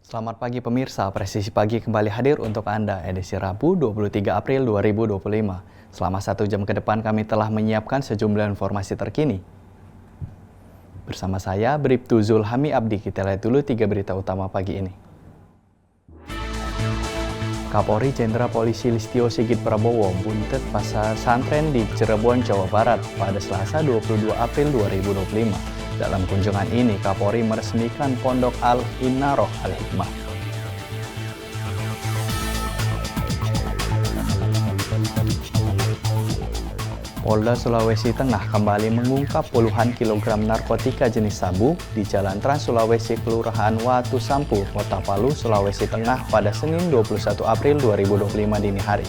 Selamat pagi pemirsa, Presisi Pagi kembali hadir untuk Anda edisi Rabu 23 April 2025. Selama 1 jam ke depan kami telah menyiapkan sejumlah informasi terkini. Bersama saya, Bribtu Zulhami Abdi, kita lihat dulu 3 berita utama pagi ini. Kapolri Jenderal Polisi Listio Sigit Prabowo buntet pasar santren di Cirebon, Jawa Barat pada Selasa 22 April 2025. Dalam kunjungan ini, Kapolri meresmikan Pondok Al-Inaroh Al-Hikmah. Polda Sulawesi Tengah kembali mengungkap puluhan kilogram narkotika jenis sabu di Jalan Trans Sulawesi Kelurahan Watu Sampu, Kota Palu, Sulawesi Tengah pada Senin 21 April 2025 dini hari.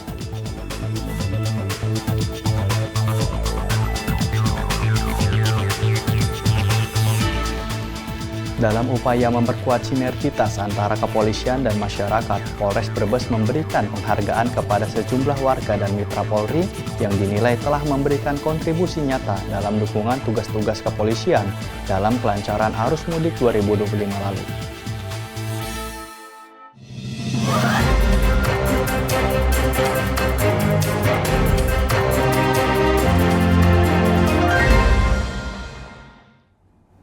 Dalam upaya memperkuat sinergitas antara kepolisian dan masyarakat, Polres Brebes memberikan penghargaan kepada sejumlah warga dan mitra Polri yang dinilai telah memberikan kontribusi nyata dalam dukungan tugas-tugas kepolisian dalam kelancaran arus mudik 2025 lalu.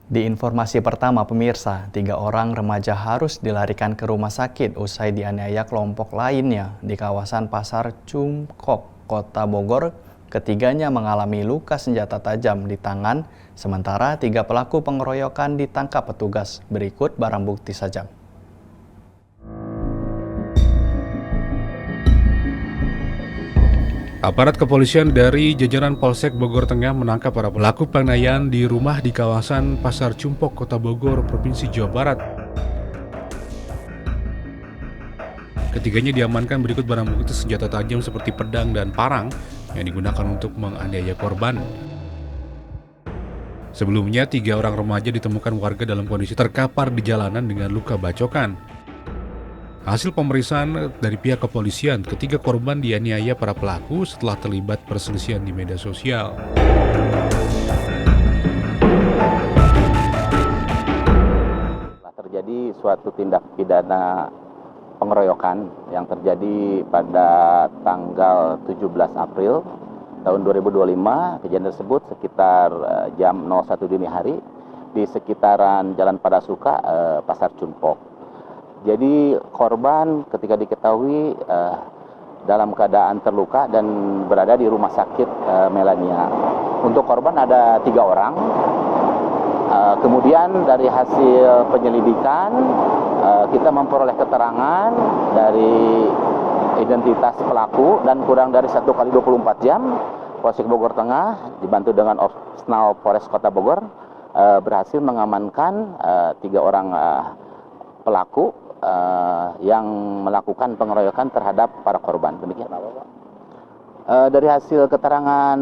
Di informasi pertama pemirsa, 3 orang remaja harus dilarikan ke rumah sakit usai dianiaya kelompok lainnya di kawasan Pasar Cumkok, Kota Bogor. Ketiganya mengalami luka senjata tajam di tangan, sementara 3 pelaku pengeroyokan ditangkap petugas. Berikut barang bukti saja. Aparat kepolisian dari jajaran Polsek Bogor Tengah menangkap para pelaku penganiayaan di rumah di kawasan Pasar Cumpok, Kota Bogor, Provinsi Jawa Barat. Ketiganya diamankan berikut barang bukti senjata tajam seperti pedang dan parang yang digunakan untuk menganiaya korban. Sebelumnya, 3 orang remaja ditemukan warga dalam kondisi terkapar di jalanan dengan luka bacokan. Hasil pemeriksaan dari pihak kepolisian, ketiga korban dianiaya para pelaku setelah terlibat perselisihan di media sosial. Terjadi suatu tindak pidana pengeroyokan yang terjadi pada tanggal 17 April tahun 2025. Kejadian tersebut sekitar jam 01 dini hari di sekitaran Jalan Padasuka, Pasar Cumpok. Jadi korban ketika diketahui dalam keadaan terluka dan berada di rumah sakit Melania. Untuk korban ada 3 orang. Kemudian dari hasil penyelidikan kita memperoleh keterangan dari identitas pelaku dan kurang dari 1 kali 24 jam Polsek Bogor Tengah dibantu dengan Opsnal Polres Kota Bogor berhasil mengamankan 3 orang pelaku yang melakukan pengeroyokan terhadap para korban. Demikian. Dari hasil keterangan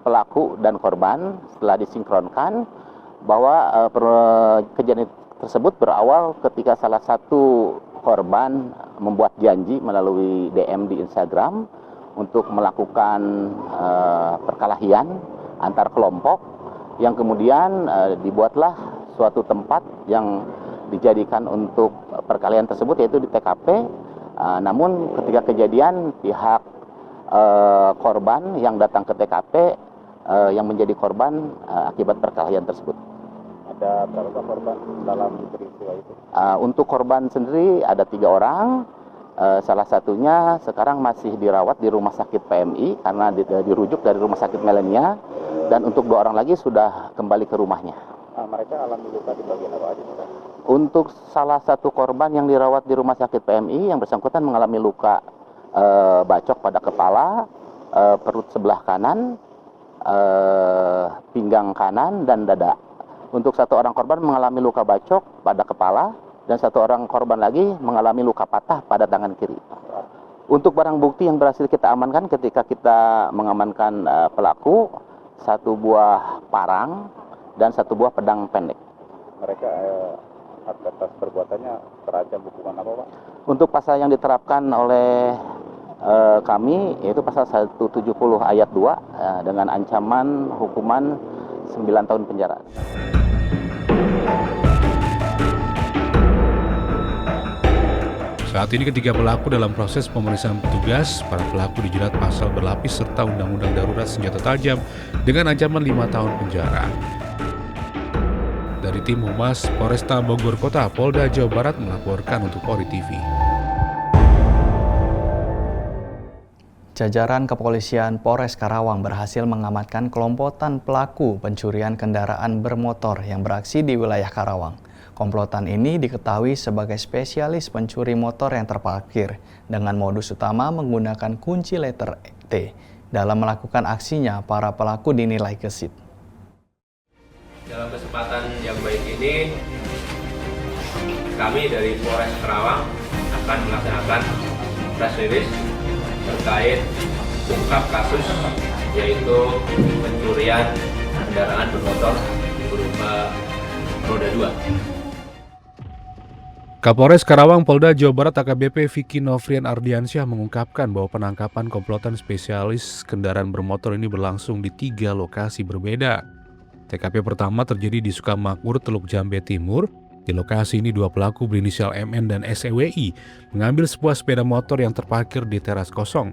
pelaku dan korban setelah disinkronkan bahwa kejadian tersebut berawal ketika salah satu korban membuat janji melalui DM di Instagram untuk melakukan perkelahian antar kelompok yang kemudian dibuatlah suatu tempat yang dijadikan untuk perkelahian tersebut, yaitu di TKP. Namun ketika kejadian pihak korban yang datang ke TKP yang menjadi korban akibat perkelahian tersebut. Ada berapa korban dalam peristiwa itu? Untuk korban sendiri ada 3 orang. Salah satunya sekarang masih dirawat di rumah sakit PMI karena dirujuk dari rumah sakit Melania, dan untuk 2 orang lagi sudah kembali ke rumahnya. Mereka alami luka di bagian apa aja? Untuk salah satu korban yang dirawat di rumah sakit PMI, yang bersangkutan mengalami luka bacok pada kepala, perut sebelah kanan, pinggang kanan, dan dada. Untuk 1 orang korban mengalami luka bacok pada kepala, dan 1 orang korban lagi mengalami luka patah pada tangan kiri. Untuk barang bukti yang berhasil kita amankan ketika kita mengamankan pelaku, 1 buah parang dan 1 buah pedang pendek. Mereka atas perbuatannya terancam hukuman apa, Pak? Untuk pasal yang diterapkan oleh kami yaitu pasal 170 ayat 2 dengan ancaman hukuman 9 tahun penjara. Saat ini ketiga pelaku dalam proses pemeriksaan petugas. Para pelaku dijerat pasal berlapis serta Undang-Undang Darurat Senjata Tajam dengan ancaman 5 tahun penjara. Dari tim Humas Polresta Bogor Kota, Polda Jawa Barat melaporkan untuk Polri TV. Jajaran kepolisian Polres Karawang berhasil mengamankan kelompokan pelaku pencurian kendaraan bermotor yang beraksi di wilayah Karawang. Komplotan ini diketahui sebagai spesialis pencuri motor yang terparkir dengan modus utama menggunakan kunci letter T. Dalam melakukan aksinya, para pelaku dinilai gesit. Dalam kesempatan yang baik ini, kami dari Polres Karawang akan melaksanakan press release terkait ungkap kasus yaitu pencurian kendaraan bermotor berupa roda 2. Kapolres Karawang Polda Jawa Barat AKBP Vicky Novrian Ardiansyah mengungkapkan bahwa penangkapan komplotan spesialis kendaraan bermotor ini berlangsung di 3 lokasi berbeda. TKP pertama terjadi di Sukamakmur, Teluk Jambe Timur. Di lokasi ini 2 pelaku berinisial MN dan SEWI mengambil sebuah sepeda motor yang terparkir di teras kosong.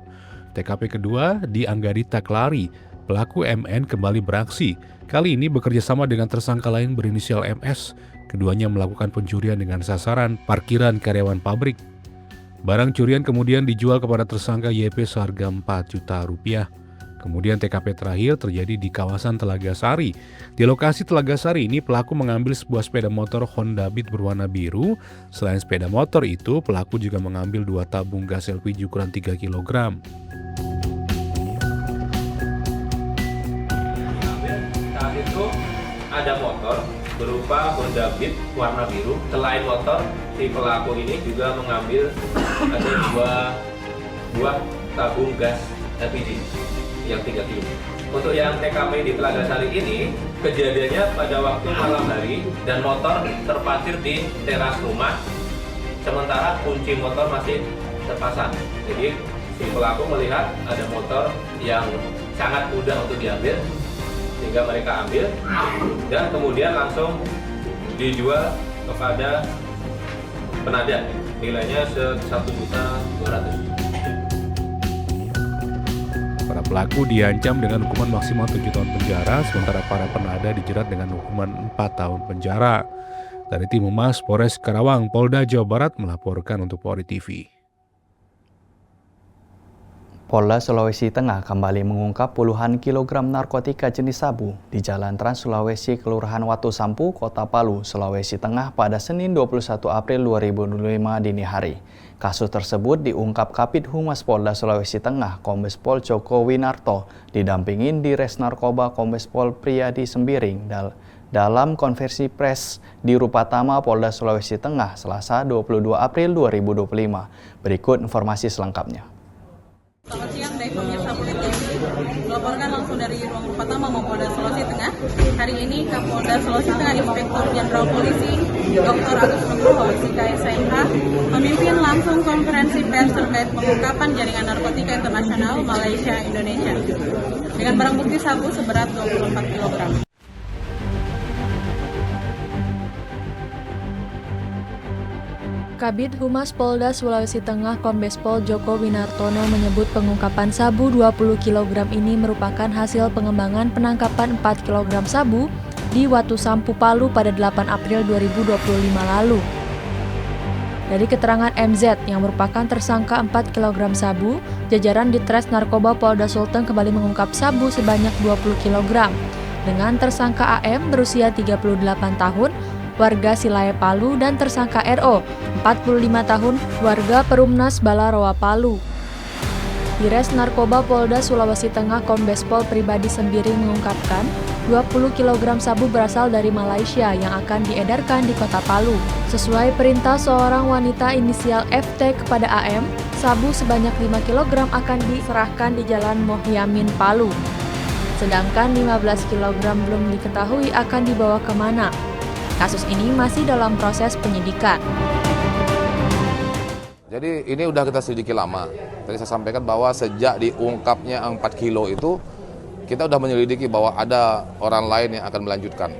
TKP kedua di Anggadita Klari. Pelaku MN kembali beraksi. Kali ini bekerja sama dengan tersangka lain berinisial MS. Keduanya melakukan pencurian dengan sasaran parkiran karyawan pabrik. Barang curian kemudian dijual kepada tersangka YP seharga 4 juta rupiah. Kemudian TKP terakhir terjadi di kawasan Telaga Sari. Di lokasi Telaga Sari ini pelaku mengambil sebuah sepeda motor Honda Beat berwarna biru. Selain sepeda motor itu, pelaku juga mengambil 2 tabung gas LPG ukuran 3 kg. Saat itu ada motor berupa Honda Beat warna biru. Selain motor, si pelaku ini juga mengambil ada 2 buah tabung gas LPG yang 3 kg. Untuk yang TKP di Telaga Sari ini, kejadiannya pada waktu malam hari dan motor terparkir di teras rumah, sementara kunci motor masih terpasang. Jadi si pelaku melihat ada motor yang sangat mudah untuk diambil, sehingga mereka ambil dan kemudian langsung dijual kepada penadah, nilainya 1.200.000. Para pelaku diancam dengan hukuman maksimal 7 tahun penjara, sementara para penadah dijerat dengan hukuman 4 tahun penjara. Dari tim Humas Polres Karawang, Polda Jawa Barat melaporkan untuk Polri TV. Polda Sulawesi Tengah kembali mengungkap puluhan kilogram narkotika jenis sabu di Jalan Trans Sulawesi, Kelurahan Watu Sampu, Kota Palu, Sulawesi Tengah pada Senin 21 April 2025 dini hari. Kasus tersebut diungkap Kabid Humas Polda Sulawesi Tengah, Kombes Pol Joko Winarto, didampingin Dires Narkoba Kombes Pol Priyadi Sembiring dalam konversi pers di Rupatama Polda Sulawesi Tengah, Selasa 22 April 2025. Berikut informasi selengkapnya. Selamat siang dari pemirsa Polri TV, melaporkan langsung dari ruang Rupatama Polda Sulawesi Tengah. Hari ini Kapolda Sulawesi Tengah Inspektur Jenderal Polisi Dr. Agus Nugroho SIK-SMH memimpin langsung konferensi pers terkait pengungkapan jaringan narkotika internasional Malaysia-Indonesia dengan barang bukti sabu seberat 24 kg. Kabid Humas Polda Sulawesi Tengah Kombes Pol Joko Winartono menyebut pengungkapan sabu 20 kg ini merupakan hasil pengembangan penangkapan 4 kg sabu di Watu Sampu Palu pada 8 April 2025 lalu. Dari keterangan MZ yang merupakan tersangka 4 kg sabu, jajaran Ditres Narkoba Polda Sulteng kembali mengungkap sabu sebanyak 20 kg dengan tersangka AM berusia 38 tahun, warga Silae Palu, dan tersangka RO, 45 tahun, warga Perumnas Balaroa Palu. Dires Narkoba Polda Sulawesi Tengah Kombes Pol Pribadi Sembiring mengungkapkan 20 kg sabu berasal dari Malaysia yang akan diedarkan di Kota Palu. Sesuai perintah seorang wanita inisial FT kepada AM, sabu sebanyak 5 kg akan diserahkan di Jalan Mohyamin Palu. Sedangkan 15 kg belum diketahui akan dibawa kemana. Kasus ini masih dalam proses penyidikan. Jadi ini udah kita selidiki lama. Tadi saya sampaikan bahwa sejak diungkapnya 4 kilo itu, kita udah menyelidiki bahwa ada orang lain yang akan melanjutkan.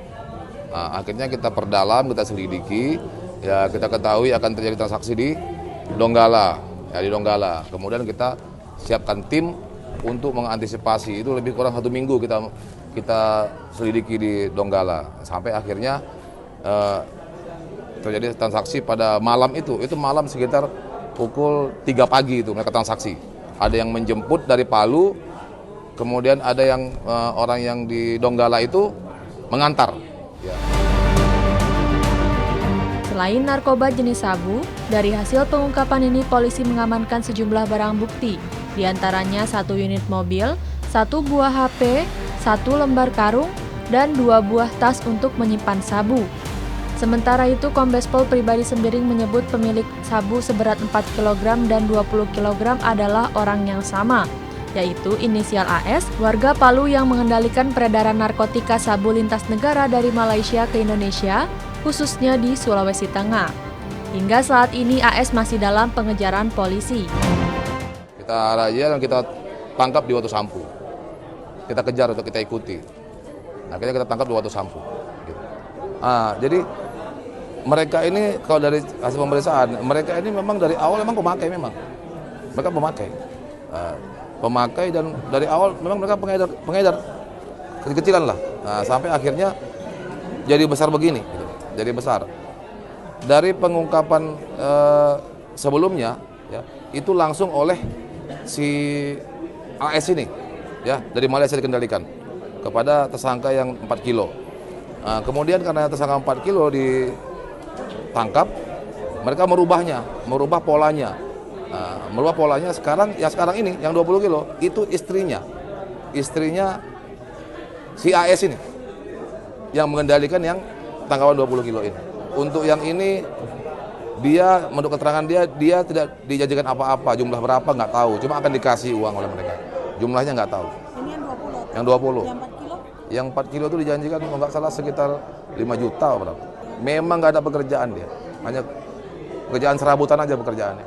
Nah, akhirnya kita perdalam, kita selidiki, ya kita ketahui akan terjadi transaksi di Donggala, ya di Donggala. Kemudian kita siapkan tim untuk mengantisipasi. Itu lebih kurang 1 minggu kita selidiki di Donggala sampai akhirnya terjadi transaksi pada malam itu malam sekitar pukul 3 pagi itu mereka transaksi. Ada yang menjemput dari Palu, kemudian ada yang orang yang di Donggala itu mengantar. Ya. Selain narkoba jenis sabu, dari hasil pengungkapan ini polisi mengamankan sejumlah barang bukti, diantaranya 1 unit mobil, 1 buah HP, 1 lembar karung, dan 2 buah tas untuk menyimpan sabu. Sementara itu, Kombes Pol Pribadi Sembiring menyebut pemilik sabu seberat 4 kg dan 20 kg adalah orang yang sama, yaitu inisial AS, warga Palu yang mengendalikan peredaran narkotika sabu lintas negara dari Malaysia ke Indonesia, khususnya di Sulawesi Tengah. Hingga saat ini AS masih dalam pengejaran polisi. Kita razia dan kita tangkap di Watu Sampu. Kita kejar untuk kita ikuti. Akhirnya kita tangkap di Watu Sampu. Gitu. Jadi mereka ini kalau dari hasil pemeriksaan, mereka ini memang dari awal memang pemakai memang. Mereka pemakai. Pemakai dan dari awal memang mereka pengedar kecil-kecilan lah. Sampai akhirnya jadi besar begini. Gitu. Jadi besar. Dari pengungkapan sebelumnya, ya, itu langsung oleh si AS ini, ya, dari Malaysia dikendalikan kepada tersangka yang 4 kilo. Kemudian karena tersangka 4 kilo ditangkap, mereka merubah polanya. Merubah polanya sekarang ini yang 20 kilo itu istrinya si AS ini yang mengendalikan yang tangkapan 20 kilo ini. Untuk yang ini dia menurut keterangan dia tidak dijanjikan apa-apa, jumlah berapa nggak tahu, cuma akan dikasih uang oleh mereka. Jumlahnya nggak tahu. Ini yang 20. Yang 20. Yang 4 kilo? Yang 4 kilo itu dijanjikan kalau nggak salah sekitar 5 juta atau berapa. Memang nggak ada pekerjaan dia, hanya pekerjaan serabutan aja pekerjaannya.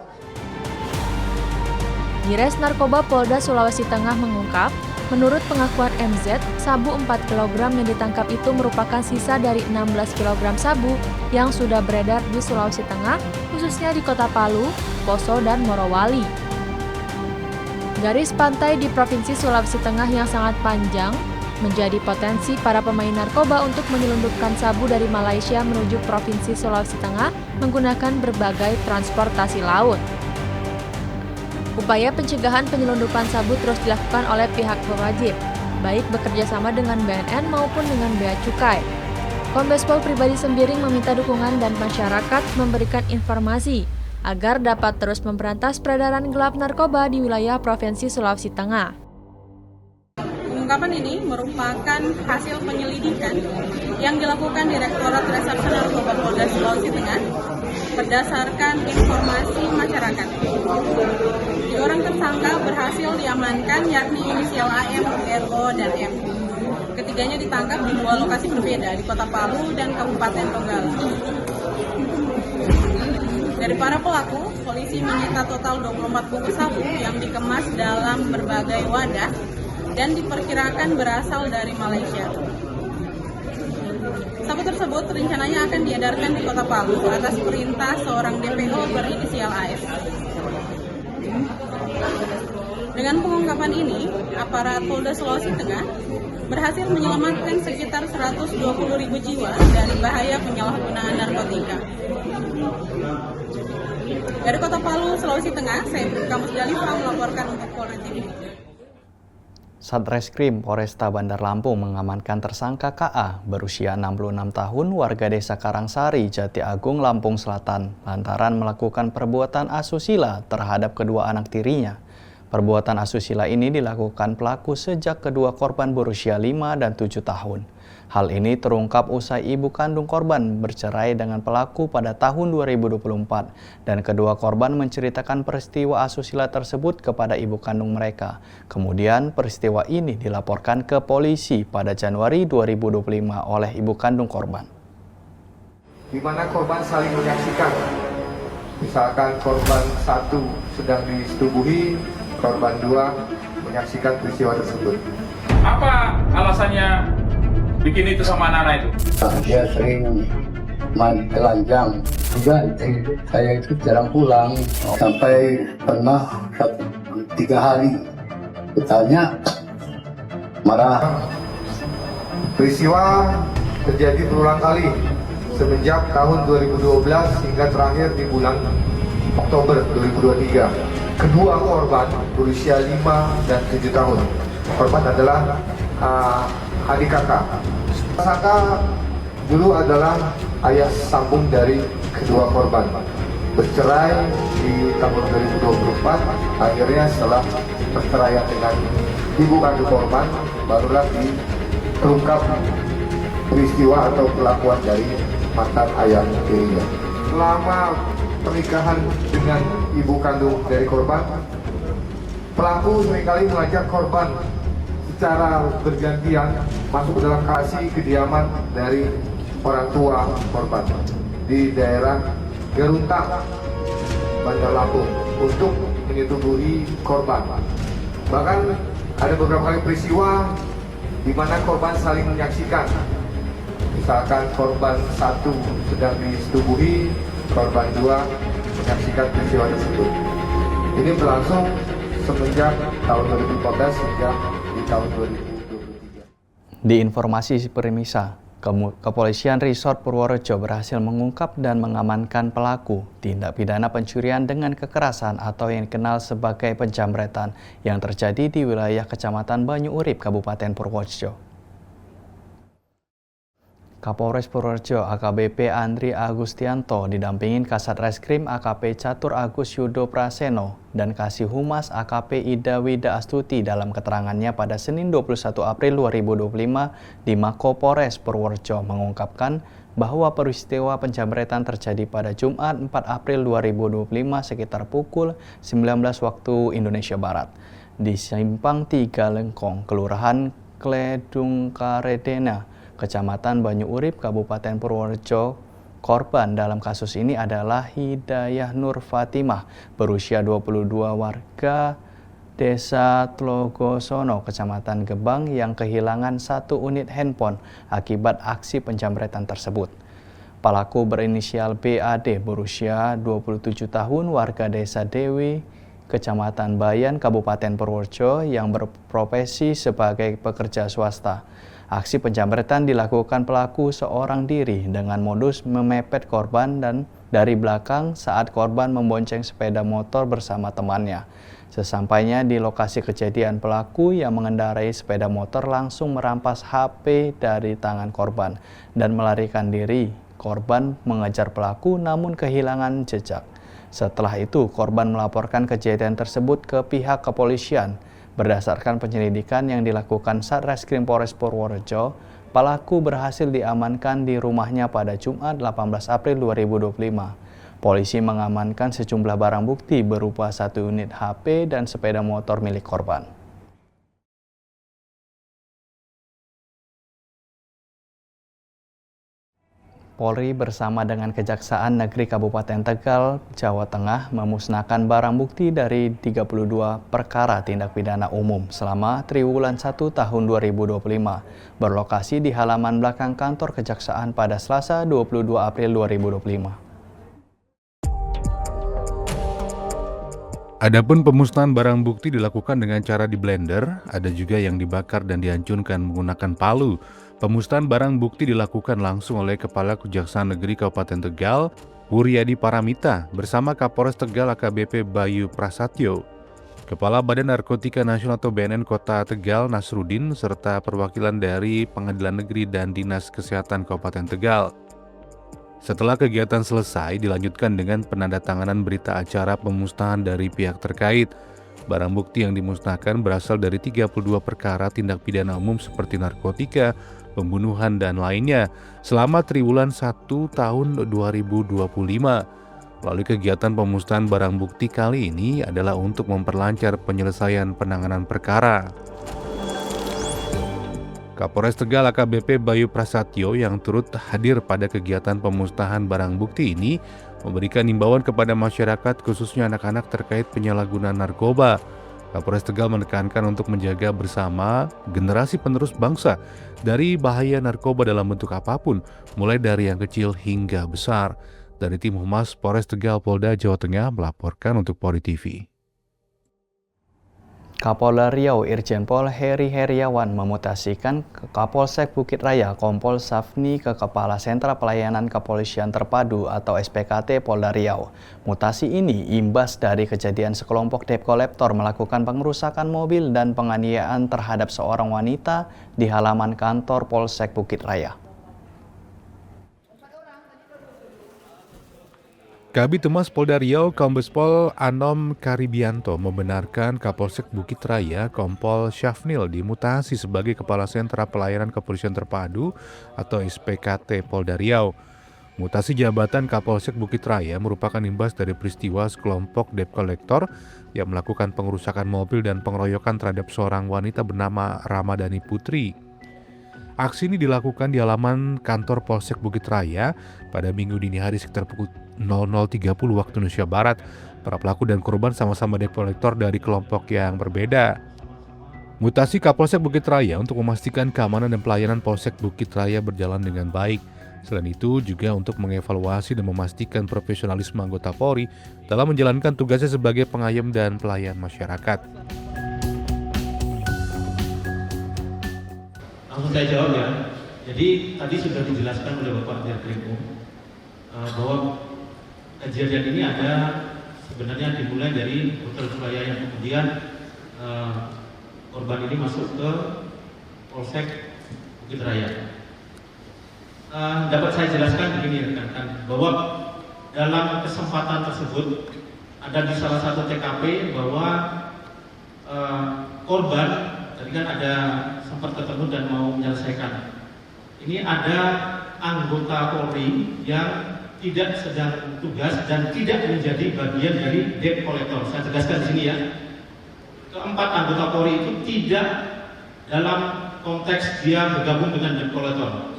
Dires Narkoba Polda Sulawesi Tengah mengungkap, menurut pengakuan MZ, sabu 4 kg yang ditangkap itu merupakan sisa dari 16 kg sabu yang sudah beredar di Sulawesi Tengah, khususnya di Kota Palu, Poso, dan Morowali. Garis pantai di Provinsi Sulawesi Tengah yang sangat panjang menjadi potensi para pemain narkoba untuk menyelundupkan sabu dari Malaysia menuju Provinsi Sulawesi Tengah menggunakan berbagai transportasi laut. Upaya pencegahan penyelundupan sabu terus dilakukan oleh pihak berwajib, baik bekerja sama dengan BNN maupun dengan Bea Cukai. Kombes Pol Pribadi Sembiring meminta dukungan dan masyarakat memberikan informasi agar dapat terus memberantas peredaran gelap narkoba di wilayah Provinsi Sulawesi Tengah. Pengungkapan ini merupakan hasil penyelidikan yang dilakukan Direktorat Reserse Narkoba Polda Sulawesi Tengah berdasarkan informasi masyarakat. 3 orang tersangka berhasil diamankan, yakni inisial AM, RO, dan M. Ketiganya ditangkap di 2 lokasi berbeda di Kota Palu dan Kabupaten Donggala. Dari para pelaku, polisi menyita total 24 bungkus sabu yang dikemas dalam berbagai wadah dan diperkirakan berasal dari Malaysia. Sabu tersebut rencananya akan diedarkan di Kota Palu atas perintah seorang DPO berinisial AS. Dengan pengungkapan ini, aparat Polda Sulawesi Tengah berhasil menyelamatkan sekitar 120.000 jiwa dari bahaya penyalahgunaan narkotika. Dari Kota Palu, Sulawesi Tengah, saya Bribka Musdalifah melaporkan untuk Polri TV. Satreskrim Polresta Bandar Lampung mengamankan tersangka KA berusia 66 tahun warga desa Karangsari, Jati Agung, Lampung Selatan lantaran melakukan perbuatan asusila terhadap kedua anak tirinya. Perbuatan asusila ini dilakukan pelaku sejak kedua korban berusia 5 dan 7 tahun. Hal ini terungkap usai ibu kandung korban bercerai dengan pelaku pada tahun 2024 dan kedua korban menceritakan peristiwa asusila tersebut kepada ibu kandung mereka. Kemudian peristiwa ini dilaporkan ke polisi pada Januari 2025 oleh ibu kandung korban. Di mana korban saling menyaksikan. Misalkan korban 1 sedang disetubuhi, korban 2 menyaksikan peristiwa tersebut. Apa alasannya bikin itu sama anak-anak itu? Dia sering telanjang juga. Saya itu jarang pulang, sampai pernah 3 hari bertanya marah. Peristiwa terjadi berulang kali semenjak tahun 2012 hingga terakhir di bulan Oktober 2023. Kedua korban berusia 5 dan 7 tahun. Korban adalah adik kakak. Tersangka dulu adalah ayah sambung dari kedua korban. Bercerai di tahun 2024, akhirnya setelah perceraian dengan ibu kandung korban, barulah terungkap peristiwa atau perlakuan dari mantan ayah tirinya. Selama pernikahan dengan ibu kandung dari korban, pelaku seringkali mengajak korban secara bergantian masuk ke dalam lokasi kediaman dari orang tua korban di daerah Geruntang, Bandar Lampung untuk menyetubuhi korban. Bahkan ada beberapa kali peristiwa di mana korban saling menyaksikan. Misalkan korban 1 sedang disetubuhi, korban 2 menyaksikan peristiwa tersebut. Ini berlangsung semenjak tahun 2014 hingga di tahun 2023. Di informasi Permisa, Kepolisian Resort Purworejo berhasil mengungkap dan mengamankan pelaku tindak pidana pencurian dengan kekerasan atau yang dikenal sebagai penjamretan yang terjadi di wilayah Kecamatan Banyu Urip, Kabupaten Purworejo. Kapolres Purworejo AKBP Andri Agustianto didampingin Kasat Reskrim AKP Catur Agus Yudo Praseno dan Kasih Humas AKP Ida Wida Astuti dalam keterangannya pada Senin 21 April 2025 di Mako Polres Purworejo mengungkapkan bahwa peristiwa penjamretan terjadi pada Jumat 4 April 2025 sekitar pukul 19 waktu Indonesia Barat di Simpang 3 Lengkong, Kelurahan Kledungkaredena, Kecamatan Banyu Urip, Kabupaten Purworejo. Korban dalam kasus ini adalah Hidayah Nur Fatimah, berusia 22, warga Desa Tlogosono, Kecamatan Gebang, yang kehilangan 1 unit handphone akibat aksi penjamretan tersebut. Pelaku berinisial BAD, berusia 27 tahun, warga Desa Dewi, Kecamatan Bayan, Kabupaten Purworejo, yang berprofesi sebagai pekerja swasta. Aksi penjamretan dilakukan pelaku seorang diri dengan modus memepet korban dan dari belakang saat korban membonceng sepeda motor bersama temannya. Sesampainya di lokasi kejadian, pelaku yang mengendarai sepeda motor langsung merampas HP dari tangan korban dan melarikan diri. Korban mengejar pelaku namun kehilangan jejak. Setelah itu, korban melaporkan kejadian tersebut ke pihak kepolisian. Berdasarkan penyelidikan yang dilakukan Satreskrim Polres Purworejo, pelaku berhasil diamankan di rumahnya pada Jumat 18 April 2025. Polisi mengamankan sejumlah barang bukti berupa 1 unit HP dan sepeda motor milik korban. Polri bersama dengan Kejaksaan Negeri Kabupaten Tegal, Jawa Tengah memusnahkan barang bukti dari 32 perkara tindak pidana umum selama triwulan 1 tahun 2025, berlokasi di halaman belakang kantor Kejaksaan pada Selasa 22 April 2025. Adapun pemusnahan barang bukti dilakukan dengan cara di blender, ada juga yang dibakar dan dihancurkan menggunakan palu. Pemusnahan barang bukti dilakukan langsung oleh Kepala Kejaksaan Negeri Kabupaten Tegal, Wuryadi Paramita, bersama Kapolres Tegal AKBP Bayu Prasatyo, Kepala Badan Narkotika Nasional atau BNN Kota Tegal Nasrudin, serta perwakilan dari Pengadilan Negeri dan Dinas Kesehatan Kabupaten Tegal. Setelah kegiatan selesai, dilanjutkan dengan penandatanganan berita acara pemusnahan dari pihak terkait. Barang bukti yang dimusnahkan berasal dari 32 perkara tindak pidana umum seperti narkotika, pembunuhan, dan lainnya selama triwulan 1 tahun 2025. Melalui kegiatan pemusnahan barang bukti kali ini adalah untuk memperlancar penyelesaian penanganan perkara. Kapolres Tegal AKBP Bayu Prasatyo yang turut hadir pada kegiatan pemusnahan barang bukti ini memberikan imbauan kepada masyarakat khususnya anak-anak terkait penyalahgunaan narkoba. Kapolres Tegal menekankan untuk menjaga bersama generasi penerus bangsa dari bahaya narkoba dalam bentuk apapun, mulai dari yang kecil hingga besar. Dari tim Humas Polres Tegal Polda Jawa Tengah melaporkan untuk Polri TV. Kapolda Riau Irjen Pol Heri Heriawan memutasikan ke Kapolsek Bukit Raya Kompol Safni ke Kepala Sentra Pelayanan Kepolisian Terpadu atau SPKT Polda Riau. Mutasi ini imbas dari kejadian sekelompok debt collector melakukan pengerusakan mobil dan penganiayaan terhadap seorang wanita di halaman kantor Polsek Bukit Raya. Kabid Humas Polda Riau Kombes Pol Anom Karibianto membenarkan Kapolsek Bukit Raya Kompol Syafnil dimutasi sebagai Kepala Sentra Pelayanan Kepolisian Terpadu atau SPKT Polda Riau. Mutasi jabatan Kapolsek Bukit Raya merupakan imbas dari peristiwa sekelompok debt collector yang melakukan pengerusakan mobil dan pengeroyokan terhadap seorang wanita bernama Ramadhani Putri. Aksi ini dilakukan di halaman kantor Polsek Bukit Raya pada Minggu dini hari sekitar pukul 00.30 waktu Indonesia Barat. Para pelaku dan korban sama-sama debt collector dari kelompok yang berbeda. Mutasi Kapolsek Bukit Raya untuk memastikan keamanan dan pelayanan Polsek Bukit Raya berjalan dengan baik. Selain itu juga untuk mengevaluasi dan memastikan profesionalisme anggota Polri dalam menjalankan tugasnya sebagai pengayom dan pelayan masyarakat. Langsung saya jawab ya. Jadi tadi sudah dijelaskan oleh Bapak Dirkrimum bahwa kejadian ini ada sebenarnya dimulai dari Hotel Suraya yang kemudian korban ini masuk ke Polsek Bukit Raya. Dapat saya jelaskan begini rekan-rekan, bahwa dalam kesempatan tersebut ada di salah satu TKP bahwa korban tadi kan ada sempat ketemu dan mau menyelesaikan. Ini ada anggota Polri yang tidak sedang tugas dan tidak menjadi bagian dari debt collector. Saya tegaskan di sini ya. Keempat anggota Polri itu tidak dalam konteks dia bergabung dengan debt collector.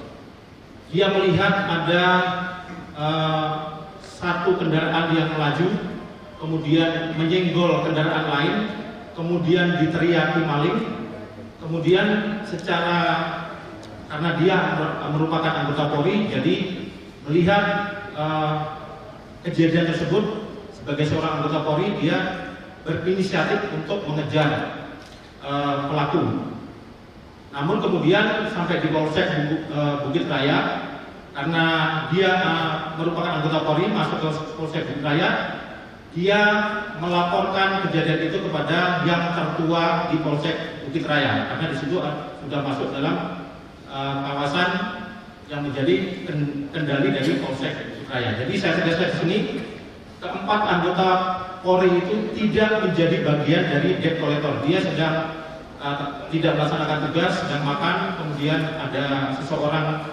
Dia melihat ada satu kendaraan yang melaju, kemudian menyenggol kendaraan lain, kemudian diteriaki maling, kemudian secara karena dia merupakan anggota Polri, jadi melihat kejadian tersebut sebagai seorang anggota Polri, dia berinisiatif untuk mengejar pelaku. Namun kemudian sampai di Polsek Bukit Raya, karena dia merupakan anggota Polri masuk ke Polsek Bukit Raya, dia melaporkan kejadian itu kepada yang tertua di Polsek Bukit Raya, karena di situ sudah masuk dalam kawasan yang menjadi kendali dari Polsek Bukit Raya. Jadi saya tegaskan di sini, keempat anggota Polri itu tidak menjadi bagian dari debt collector. Dia sedang tidak melaksanakan tugas, sedang makan, kemudian ada seseorang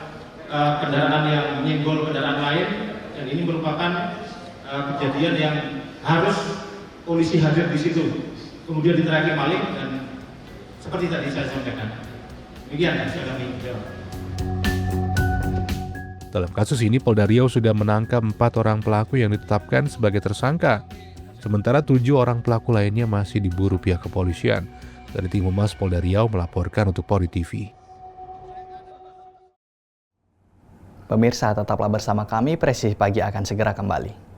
kendaraan yang menyenggol kendaraan lain, dan ini merupakan kejadian yang harus polisi hadir di situ. Kemudian diteriaki maling dan seperti tadi saya sampaikan. Demikian yang kami jawab. Dalam kasus ini, Polda Riau sudah menangkap 4 orang pelaku yang ditetapkan sebagai tersangka. Sementara 7 orang pelaku lainnya masih diburu pihak kepolisian. Dari tim Humas Polda Riau melaporkan untuk Polri TV. Pemirsa, tetaplah bersama kami, Presisi Pagi akan segera kembali.